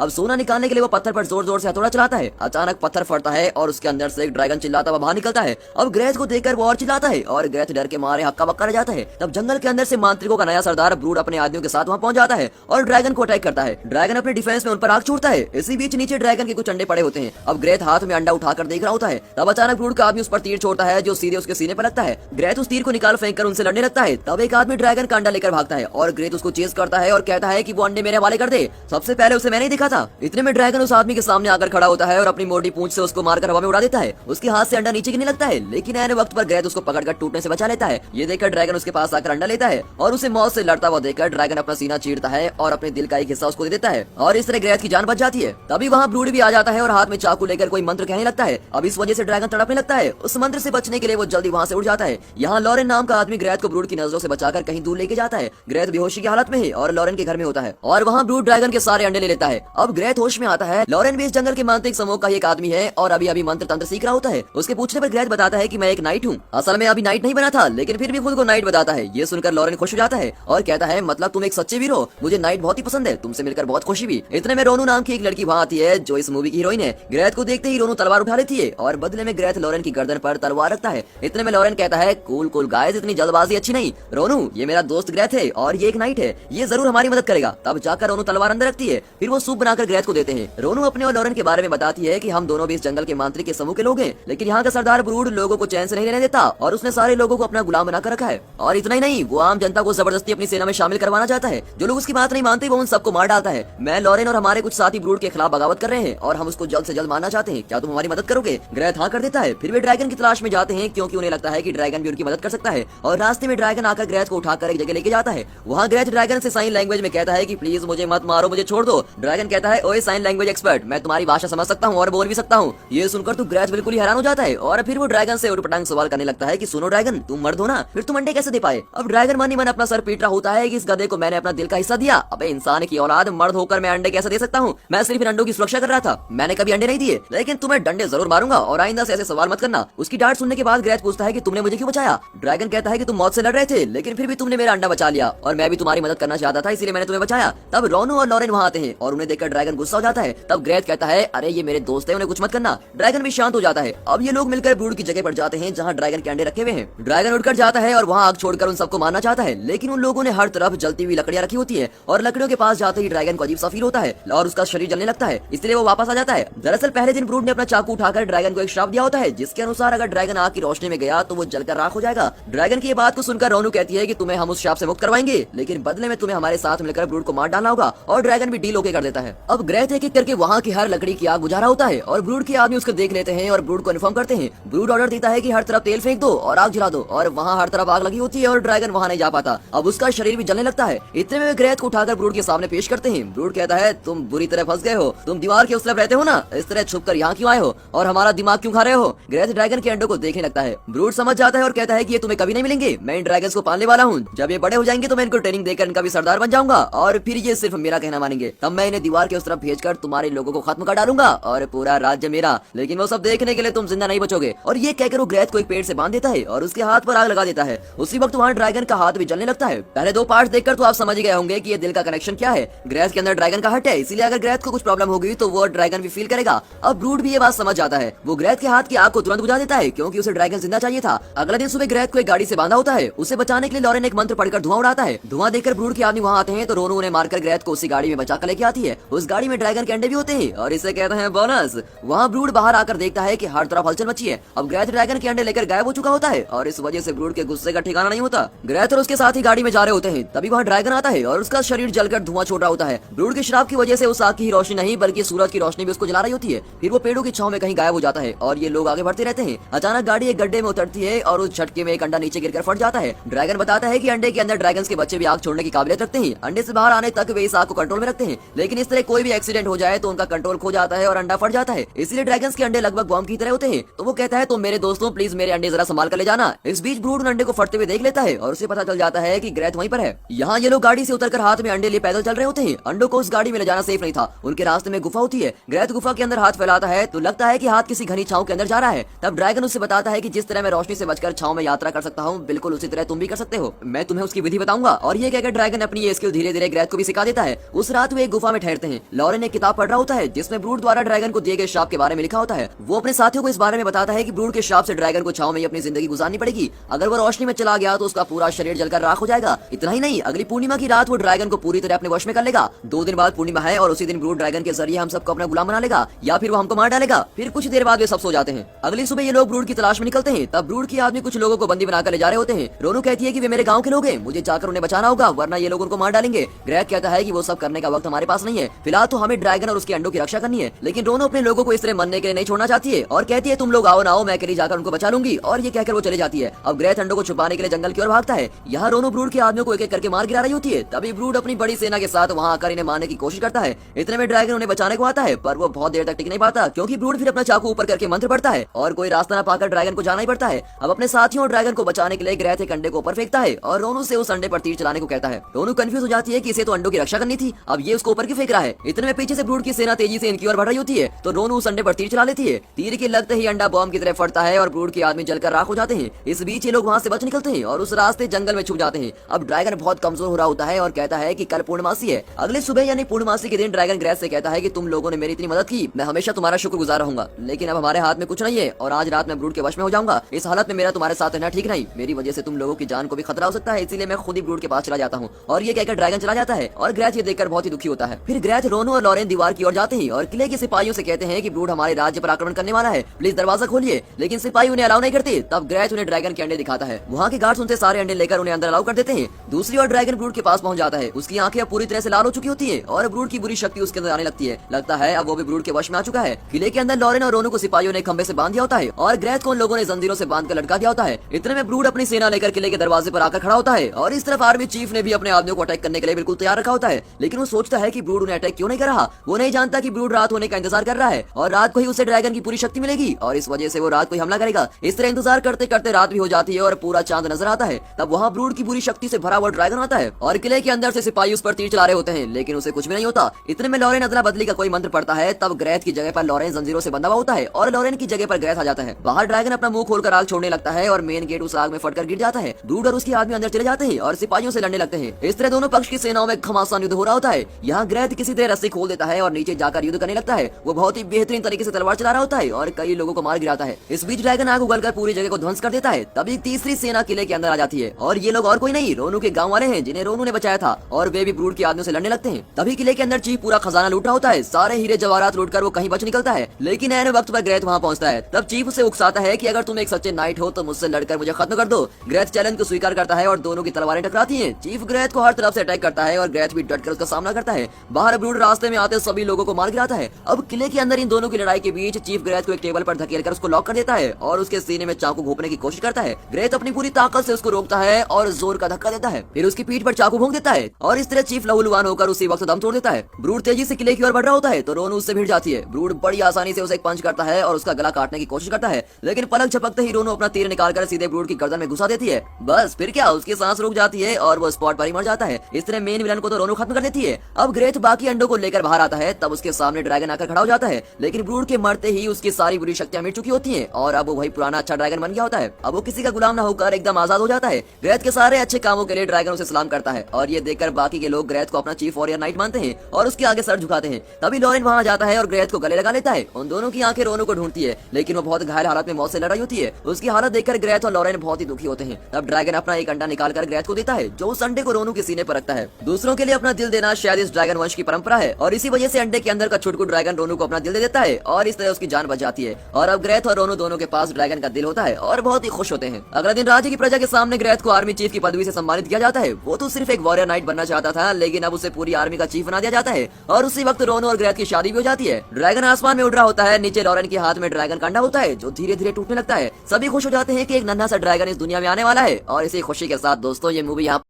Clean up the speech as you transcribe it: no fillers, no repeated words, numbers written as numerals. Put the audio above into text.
अब सोना निकालने के लिए वो पत्थर पर जोर जोर से हथौड़ा चलाता है। अचानक पत्थर फटता है और उसके अंदर से एक ड्रैगन चिल्लाता हुआ बाहर निकलता है। अब ग्रेथ को देखकर वो और चिल्लाता है और ग्रेथ डर के मारे हक्का बक्का रह जाता है। तब जंगल के अंदर से मांत्रिकों का नया सरदार ब्रूड अपने आदमियों के साथ वहाँ पहुंच जाता है और ड्रैगन को अटैक करता है। ड्रैगन अपने डिफेंस में उन पर आग छोड़ता है। इसी बीच नीचे ड्रैगन के कुछ अंडे पड़े होते हैं। अब ग्रेथ हाथ में अंडा उठाकर देख रहा होता है। तब अचानक ब्रूड का आदमी उस पर तीर छोड़ता है जो सीधे उसके सीने पर लगता है। ग्रेथ उस तीर को निकाल फेंक कर उनसे लड़ने लगता है। तब एक आदमी ड्रैगन का अंडा लेकर भागता है और ग्रेथ उसको चेस करता है और कहता है कि वो अंडे मेरे हवाले कर दे, सबसे पहले उसे मैंने ही देखा था। इतने में ड्रैगन उस आदमी के सामने आकर खड़ा होता है और अपनी मोटी पूंछ से उसको मारकर हवा में उड़ा देता है। उसके हाथ से अंडा नीचे गिरने लगता है, लेकिन ऐसे वक्त पर ग्रेथ उसको पकड़कर टूटने से बचा लेता है। ये देखकर ड्रैगन उसके पास आकर अंडा लेता है और उसे मौत से लड़ता हुआ देखकर ड्रैगन अपना सीना चीरता है और अपने दिल का एक हिस्सा उसको दे देता है और इस तरह ग्रेथ की जान बच जाती है। तभी वहाँ ब्रूड भी आ जाता है और हाथ में चाकू लेकर कोई मंत्र कहने लगता है। अब इस वजह से ड्रैगन तड़पने लगता है। उस मंत्र से बचने के लिए वो जल्दी वहाँ से उड़ जाता है। यहाँ लॉरेन नाम का आदमी ग्रेथ को ब्रूड की नजरों से बचाकर कहीं दूर लेके जाता है। ग्रेथ बेहोशी की हालत में है और लॉरेन के घर में होता है और वहाँ ब्रूड ड्रैगन के सारे अंडे ले लेता है। अब ग्रेथ होश में आता है। लॉरेन भी इस जंगल के मांत्रिक समूह का एक आदमी है और अभी अभी मंत्र तंत्र सीख रहा होता है। उसके पूछने पर ग्रेथ बताता है कि मैं एक नाइट हूँ। असल में अभी नाइट नहीं बना था, लेकिन फिर भी खुद को नाइट बताता है। ये सुनकर लॉरेन खुश हो जाता है और कहता है मतलब तुम एक सच्चे वीर हो, मुझे नाइट बहुत ही पसंद है, तुमसे मिलकर बहुत खुशी हुई। इतने में रोनू नाम की एक लड़की वहाँ आती है जो इस मूवी की हीरोइन है। ग्रेथ को देखते ही रोनू तलवार उठा लेती है और बदले में ग्रेथ लॉरेन की गर्दन पर तलवार रखता है। इतने में लॉरेन कहता है कूल कूल गाइस, इतनी जल्दबाजी अच्छी नहीं। रोनू ये मेरा दोस्त ग्रेथ है और ये एक नाइट है, ये जरूर हमारी मदद करेगा। तब जाकर रोनू तलवार अंदर रखती है। फिर वो सूप बनाकर ग्रेथ को देते हैं। रोनू अपने और लॉरेन के बारे में बताती है कि हम दोनों भी इस जंगल के मांत्रिक के समूह के लोग हैं, लेकिन यहाँ का सरदार ब्रूड लोगों को चैन से नहीं रहने देता और उसने सारे लोगों को अपना गुलाम बनाकर रखा है। और इतना ही नहीं, वो आम जनता को जबरदस्ती अपनी सेना में शामिल करवाना चाहता है। जो लोग उसकी बात नहीं मानते वो उन सबको मार डालता है। मैं, लॉरेन और हमारे कुछ साथी ब्रूड के खिलाफ बगावत कर रहे हैं और हम उसको जल्द से जल्द मारना चाहते हैं। क्या तुम हमारी मदद करोगे? ग्रेथ हाँ कर देता है। फिर वे ड्रैगन की तलाश में जाते हैं क्योंकि उन्हें लगता है कि ड्रैगन भी उनकी मदद कर सकता है। और रास्ते में ड्रैगन आकर ग्रेथ को उठाकर एक जगह लेके जाता है। वहाँ ग्रेथ ड्रैगन से साइन लैंग्वेज में कहता है कि प्लीज मुझे मत मारो, मुझे छोड़ दो। ड्रैगन कहता है ओए साइन लैंग्वेज एक्सपर्ट, मैं तुम्हारी भाषा समझ सकता हूँ और बोल भी सकता हूँ। ये सुनकर तो ग्रेथ बिल्कुल ही हैरान हो जाता है और फिर वो ड्रैगन से उटपटांग सवाल करने लगता है कि सुनो ड्रैगन, तुम मर्द हो ना, फिर तुम अंडे कैसे दे पाए? अब ड्रैगन मन ही मन अपना सर पीट रहा होता है कि इस गधे को मैंने अपना दिल का हिस्सा दिया। अबे इंसान की औलाद, मर्द होकर मैं अंडे कैसे दे सकता हूँ? मैं सिर्फ इन अंडों की सुरक्षा कर रहा था, मैंने कभी अंडे नहीं दिए, लेकिन तुम्हें डंडे जरूर मारूंगा और आइंदा से ऐसे सवाल मत करना। उसकी डांट सुनने के बाद ग्रेथ पूछता है कि तुमने मुझे क्यों बचाया? ड्रैगन कहता है कि तुम मौत से लड़ रहे थे, लेकिन फिर भी तुमने मेरा अंडा बचा लिया और मैं भी तुम्हारी मदद करना चाहता था, इसीलिए मैंने तुम्हें बचाया। तब रोनू और लॉरेन वहाँ आते हैं और उन्हें देखकर ड्रैगन गुस्सा हो जाता है। तब ग्रेथ कहता है अरे ये मेरे दोस्त है, उन्हें कुछ मत करना। ड्रैगन भी शांत हो जाता है। अब ये लोग मिलकर ब्रूड की जगह पर जाते हैं जहाँ ड्रैगन के अंडे रखे हुए हैं। ड्रैगन उठकर जाता है और वहाँ आग छोड़कर उन सबको मारना चाहता है, लेकिन उन लोगों ने हर तरफ जलती हुई लकड़ियां रखी होती है और लकड़ियों के पास जाते ही ड्रैगन को अजीब सा फील होता है और उसका शरीर जलने लगता है, इसलिए वो वापस आ जाता है। दरअसल पहले दिन ब्रूड ने अपना चाकू उठाकर ड्रैगन को एक श्राप दिया होता है, जिसके अनुसार अगर ड्रैगन आग की रोशनी में गया तो वो जलकर राख हो जाएगा। ड्रैगन की ये बात को सुनकर रोनू कहती है कि तुम्हें हम उस श्राप से मुक्त करवाएंगे, लेकिन बदले में तुम्हें हमारे साथ मिलकर ब्रूड को मार डालना होगा। और ड्रैगन भी डील ओके कर देता है। अब ग्रेथ एक एक करके वहाँ की हर लकड़ी की आग बुझा रहा होता है और ब्रूड के आदमी उसको देख लेते हैं और ब्रूड को इन्फॉर्म करते हैं। ब्रूड ऑर्डर देता है कि हर तरफ तेल फेंक दो और आग जला दो और वहाँ हर तरफ आग लगी होती है और ड्रैगन वहाँ नहीं जा पाता। अब उसका शरीर भी जलने लगता है। इतने में ग्रेथ को उठाकर ब्रूड के सामने पेश करते हैं। ब्रूड कहता है तुम बुरी तरह फंस गए हो, तुम दीवार के उस तरफ रहते हो ना, इस तरह छुप कर यहाँ क्यों आए हो और हमारा दिमाग क्यों खा रहे हो? ग्रेथ ड्रैगन के अंडों को देखने लगता है। ब्रूड समझ जाता है और कहता है कि ये तुम्हें कभी नहीं मिलेंगे, मैं इन ड्रैगन्स को पालने वाला हूँ, जब ये बड़े हो जाएंगे तो मैं इनको ट्रेनिंग देकर इनका भी सरदार बन जाऊंगा और फिर ये सिर्फ मेरा कहना मानेंगे, तब मैं इन्हें दीवार के उस तरफ भेजकर तुम्हारे लोगों को खत्म कर डालूंगा और पूरा राज्य मेरा, लेकिन वो सब देखने के लिए तुम जिंदा नहीं बचोगे। और ये कहकर वो ग्रेथ को एक पेड़ से बांध देता है और उसके हाथ पर आग लगा देता है। उसी वक्त वहाँ ड्रैगन का हाथ भी जलने लगता है। पहले दो पार्ट्स देखकर तो आप समझ गए होंगे कि ये दिल का कनेक्शन क्या है। ग्रेथ के अंदर ड्रैगन का हट है, इसीलिए अगर ग्रेथ को कुछ प्रॉब्लम होगी तो वो ड्रैगन भी फील करेगा। अब ब्रूड भी ये बात समझ जाता है। वो ग्रेथ के हाथ की आग को तुरंत बुझा देता है क्योंकि उसे ड्रैगन जिंदा चाहिए था। अगले दिन सुबह ग्रेथ को एक गाड़ी से बांधा होता है। उसे बचाने के लिए लॉरेन एक मंत्र पढ़कर धुआं उड़ाता है। धुआं देखकर ब्रूड के आदमी वहाँ आते हैं तो रोनू उन्हें मारकर ग्रेथ को उसी गाड़ी में बचा कर लेके आती है। उस गाड़ी में ड्रैगन के अंडे भी होते हैं और इसे कहते हैं बोनस। वहाँ ब्रूड बाहर आकर देखता है कि हर तरफ हलचल मची है। अब ग्रेथ ड्रैगन के अंडे लेकर गायब हो चुका होता है और इस वजह से ब्रूड के गुस्से का ठिकाना नहीं होता। ग्रेथ और उसके साथ ही गाड़ी में जा रहे होते हैं, तभी वहाँ ड्रैगन आता है और उसका शरीर जलकर धुआं छोड़ रहा होता है। ब्रूड के शराब की वजह से उस आग की रोशनी नहीं बल्कि सूरज की रोशनी भी उसको जला रही होती है। फिर वो पेड़ों की छांव में कहीं गायब हो जाता है और ये लोग आगे बढ़ते रहते हैं। अचानक गाड़ी एक गड्ढे में उतरती है और उस झटके में एक अंडा नीचे गिरकर फट जाता है। ड्रैगन बताता है कि अंडे के अंदर ड्रैगन्स के बच्चे भी आग छोड़ने की काबिलियत रखते हैं। अंडे से बाहर आने तक वे इस आग को कंट्रोल में रखते हैं, लेकिन इस तरह कोई भी एक्सीडेंट हो जाए तो उनका कंट्रोल खो जाता है और अंडा फट जाता है। इसीलिए ड्रैगन्स के अंडे लगभग बॉम्ब की तरह होते हैं। तो वो कहता है तुम मेरे दोस्तों प्लीज मेरे अंडे जरा संभाल कर ले जाना। इस बीच ब्रूड उन अंडे को फटते हुए देख लेता है और उसे पता चल जाता है कि ग्रेथ वहीं पर है। यहाँ ये लोग गाड़ी से उतरकर हाथ में अंडे लिए पैदल चल रहे होते हैं। अंडों को उस गाड़ी में ले जाना सेफ नहीं था। उनके रास्ते में गुफा होती है। ग्रेथ गुफा के अंदर हाथ फैलाता है तो लगता है कि हाथ किसी घनी छांव के अंदर जा रहा है। तब ड्रैगन उससे बताता है कि जिस तरह मैं रोशनी से बचकर छांव में यात्रा कर सकता हूँ, बिल्कुल उसी तरह तुम भी कर सकते हो। मैं तुम्हें उसकी विधि बताऊंगा। और ये कहकर ड्रैगन अपनी ये स्किल धीरे धीरे ग्रेथ को भी सिखा देता है। उस रात वे एक गुफा में ठहरते हैं। हैं। लॉरेन एक किताब पढ़ रहा होता है जिसमें ब्रूड द्वारा ड्रैगन को दिए गए श्राप के बारे में लिखा होता है। वो अपने साथियों को इस बारे में बताता है कि ब्रूड के श्राप से ड्रैगन को छांव में ही अपनी जिंदगी गुजारनी पड़ेगी। अगर वो रोशनी में चला गया तो उसका पूरा शरीर जलकर राख हो जाएगा। इतना ही नहीं, अगली पूर्णिमा की रात वो ड्रैगन को पूरी तरह अपने वश में कर लेगा। 2 दिन बाद पूर्णिमा है और उसी दिन ब्रूड ड्रैगन के जरिए हम सबको अपना गुलाम बना लेगा या फिर वो हमको मार डालेगा। फिर कुछ देर बाद वे सब सो जाते हैं। अगली सुबह ये लोग ब्रूड की तलाश में निकलते हैं। तब ब्रूड की आदमी कुछ लोगों को बंदी बनाकर ले जा रहे होते हैं। रोनू कहती है कि वे मेरे गांव के लोग हैं, मुझे जाकर उन्हें बचाना होगा वरना ये लोग उनको मार डालेंगे। ग्रेग कहता है कि वो सब करने का वक्त हमारे पास नहीं है, फिलहाल तो हमें ड्रैगन और उसके अंडों की रक्षा करनी है। लेकिन रोनू अपने लोगों को इस तरह मरने के लिए नहीं छोड़ना चाहती है और कहती है तुम लोग आओ ना आओ, मैं अकेली जाकर उनको बचा लूंगी। और ये कहकर वो चली जाती है। अब ग्रेग अंडों को छुपाने के लिए जंगल की ओर भागता है। यहाँ रोनू ब्रूड के आदमियों को एक एक करके मार गिरा रही होती है। तभी ब्रूड अपनी बड़ी सेना के साथ वहाँ आकर इन्हें मारने की कोशिश करता है। इतने में ड्रैगन उन्हें बचाने को आता है पर वो बहुत देर तक टिक नहीं पाता क्योंकि ब्रूड फिर अपना चाकू ऊपर करके मंत्र पड़ता है और कोई रास्ता न पाकर ड्रैगन को जाना ही पड़ता है। अब अपने साथियों और ड्रैगन को बचाने के लिए ग्रेग एक अंडे को ऊपर फेंकता है और रोनू से उस अंडे पर तीर चलाने को कहता है। रोनू कंफ्यूज हो जाती है कि इसे तो अंडों की रक्षा करनी थी, अब ये उसको ऊपर क्यों फेंक रहा है। इतने में पीछे से ब्रूड की सेना तेजी से इनकी ओर बढ़ रही होती है तो रोनू उस अंडे पर तीर चला लेती है। तीर के लगते ही अंडा बॉम्ब की तरह फटता है और ब्रूड के आदमी जलकर राख हो जाते हैं। इस बीच ये लोग वहाँ से बच निकलते हैं और उस रास्ते जंगल में छुप जाते हैं। अब ड्रैगन बहुत कमजोर हो रहा होता है और कहता है कि कल पूर्णमासी है। अगले सुबह यानी पूर्णमासी के दिन ड्रैगन ग्रेग से कहता है कि तुम लोगों ने मेरी इतनी मदद की, मैं हमेशा तुम्हारा शुक्रगुजार रहूंगा, लेकिन अब हमारे हाथ में कुछ नहीं है और आज रात मैं ब्रूड के वश में हो जाऊंगा। इस हालत में मेरा तुम्हारे साथ रहना ठीक नहीं, मेरी वजह से तुम लोगों की जान को भी खतरा हो सकता है, इसीलिए मैं खुद ही ब्रूड के पास चला जाता हूँ। और ये कहकर ड्रैगन चला जाता है और ग्रेग ये देखकर बहुत ही दुखी होता है। फिर ग्रेग, रोनू और लॉरेन दीवार की ओर जाते हैं और किले के सिपाहियों से कहते हैं कि ब्रूड हमारे राज्य पर आक्रमण करने वाला है, प्लीज दरवाजा खोलिए। लेकिन सिपाही उन्हें अलाउ नहीं करते। तब ग्रेग उन्हें ड्रैगन के अंडे दिखाता है। वहाँ के गार्ड्स उनसे सारे अंडे लेकर उन्हें अंदर अलाउ कर देते हैं। दूसरी ओर ड्रैगन ब्रूड के पास पहुंच जाता है। उसकी आंखें अब पूरी तरह से लाल हो चुकी होती है और ब्रूड की बुरी शक्ति उसके अंदर आने लगती है। लगता है अब वो भी ब्रूड के वश में आ चुका है। किले के अंदर लॉरेन और रोनू को सिपाहियों ने खंबे से बांध दिया होता है और ग्रेग को उन लोगों ने जंजीरों से बांध कर लटका दिया होता है। इतने में ब्रूड अपनी सेना लेकर किले के दरवाजे पर आकर खड़ा होता है और इस तरफ आर्मी चीफ ने भी अपने आदमियों को अटैक करने के लिए बिल्कुल तैयार रखा होता है। लेकिन वो सोचता है कि ब्रूड उन्हें अटैक क्यों नहीं कर रहा। वो नहीं जानता कि ब्रूड रात होने का इंतजार कर रहा है और रात को ही उसे ड्रैगन की पूरी शक्ति मिलेगी और इस वजह से वो रात को ही हमला करेगा। इस तरह इंतजार करते करते रात भी हो जाती है और पूरा चांद नजर आता है। तब वहाँ ब्रूड की पूरी शक्ति से भरा हुआ ड्रैगन आता है और किले के अंदर से सिपाही उस पर तीर चला रहे होते हैं लेकिन उसे कुछ भी नहीं होता। इतने में लॉरेन अदला बदली का कोई मंत्र पड़ता है। तब ग्रेग की जगह पर लॉरेन जंजीरों से बंधा हुआ होता है और लॉरेन की जगह पर ग्रेग आ जाता है। बाहर ड्रैगन अपना मुंह खोलकर आग छोड़ने लगता है और मेन गेट उस आग में फटकर गिर जाता है। ब्रूड और उसके आदमी अंदर चले जाते हैं और सिपाहियों से लड़ने लगते हैं। इस तरह दोनों पक्ष की सेनाओं में घमासान युद्ध हो रहा होता है। यहाँ ग्रेग किसी तरह रस्सी खोल देता है और नीचे जाकर युद्ध करने लगता है। वो बहुत ही बेहतरीन तरीके से तलवार चला रहा होता है और कई लोगों को मार गिराता है। इस बीच ड्रैगन आग उगलकर पूरी जगह को ध्वंस कर देता है। तभी तीसरी सेना किले के अंदर आ जाती है और ये लोग और कोई नहीं, रोनू के गाँव वाले हैं जिन्हें रोनू ने बचाया था और वे भी ब्रूड के आदमियों से लड़ने लगते हैं। तभी किले के अंदर चीफ पूरा खजाना लूट रहा होता है। सारे हीरे जवाहरात लूटकर वो कहीं बच निकलता है लेकिन ऐन वक्त पर ग्रेग वहाँ पहुँचता है। तब चीफ उसे उकसाता है कि अगर तुम एक सच्चे नाइट हो तो मुझसे लड़कर मुझे खत्म कर दो। ग्रेग चैलेंज को स्वीकार करता है और दोनों की तलवारें टकराती हैं। चीफ ग्रेग को हर तरफ से अटैक करता है और ग्रेग भी डटकर उसका सामना करता है। बाहर ब्रूड रास्ते में आते सभी लोगों को मार गिराता है। अब किले के अंदर इन दोनों की लड़ाई के बीच चीफ ग्रेग को एक टेबल पर धकेलकर उसको लॉक कर देता है और उसके सीने में चाकू घोंपने की कोशिश करता है। ग्रेग अपनी पूरी ताकत से उसको रोकता है और जोर का धक्का देता है, फिर उसकी पीठ पर चाकू भोंक देता है और इस तरह चीफ लहूलुहान होकर उसी वक्त दम तोड़ देता है। ब्रूड तेजी से किले की ओर बढ़ रहा होता है तो रोनू उससे भिड़ जाती है। ब्रूड बड़ी आसानी से उसे एक पंच करता है और उसका गला काटने की कोशिश करता है लेकिन पलक झपकते ही रोनू अपना तीर निकालकर सीधे ब्रूड की गर्दन में घुसा देती है। बस फिर क्या, उसकी सांस रुक जाती है और वो स्पॉट पर ही मर जाता है। इस तरह मेन विलन को तो रोनू खत्म कर देती है। अब ग्रेग बाकी अंडों को लेकर बाहर आता है। तब उसके सामने ड्रैगन आकर खड़ा हो जाता है लेकिन ब्रूड के मरते ही उसकी सारी बुरी शक्तियां मिट चुकी होती हैं और अब वो वही पुराना अच्छा ड्रैगन बन गया होता है। अब वो किसी का गुलाम न होकर एकदम आजाद हो जाता है। ग्रेग के सारे अच्छे कामों के लिए ड्रैगन उसे सलाम करता है और ये देखकर बाकी के लोग ग्रेग को अपना चीफ वॉरियर नाइट मानते हैं और उसके आगे सर झुकाते हैं। तभी लॉरेन वहाँ जाता है और ग्रेग को गले लगा लेता है। उन दोनों की आंखें रोनू को ढूंढती है लेकिन वो बहुत घायल हालत में मौत से लड़ रही होती है। उसकी हालत देखकर ग्रेग और लॉरेन बहुत ही दुखी होते हैं। तब ड्रैगन अपना एक अंडा निकालकर ग्रेग को देता है जो उस अंडे को रोनू के सीने पर रखता है। दूसरों के लिए अपना दिल देना शायद इस ड्रैगन वंश की परंपरा है और इसी वजह से अंडे के अंदर का छुटकू ड्रैगन रोनू को अपना दिल दे देता है और इस तरह उसकी जान बच जाती है। और अब ग्रेग और रोनू दोनों के पास ड्रैगन का दिल होता है और बहुत ही खुश होते हैं। अगले दिन राज्य की प्रजा के सामने ग्रेग को आर्मी चीफ की पदवी से सम्मानित किया जाता है। वो तो सिर्फ एक वॉरियर नाइट बनना चाहता था लेकिन अब उसे पूरी आर्मी का चीफ बना दिया जाता है और उसी वक्त रोनू और ग्रेग की शादी भी हो जाती है। ड्रैगन आसमान में उड़ रहा होता है, नीचे लॉरेन के हाथ में ड्रैगन का अंडा होता है जो धीरे धीरे टूटने लगता है। सभी खुश हो जाते हैं कि एक नन्हा सा ड्रैगन इस दुनिया में आने वाला है और इसी खुशी के साथ दोस्तों ये मूवी यहाँ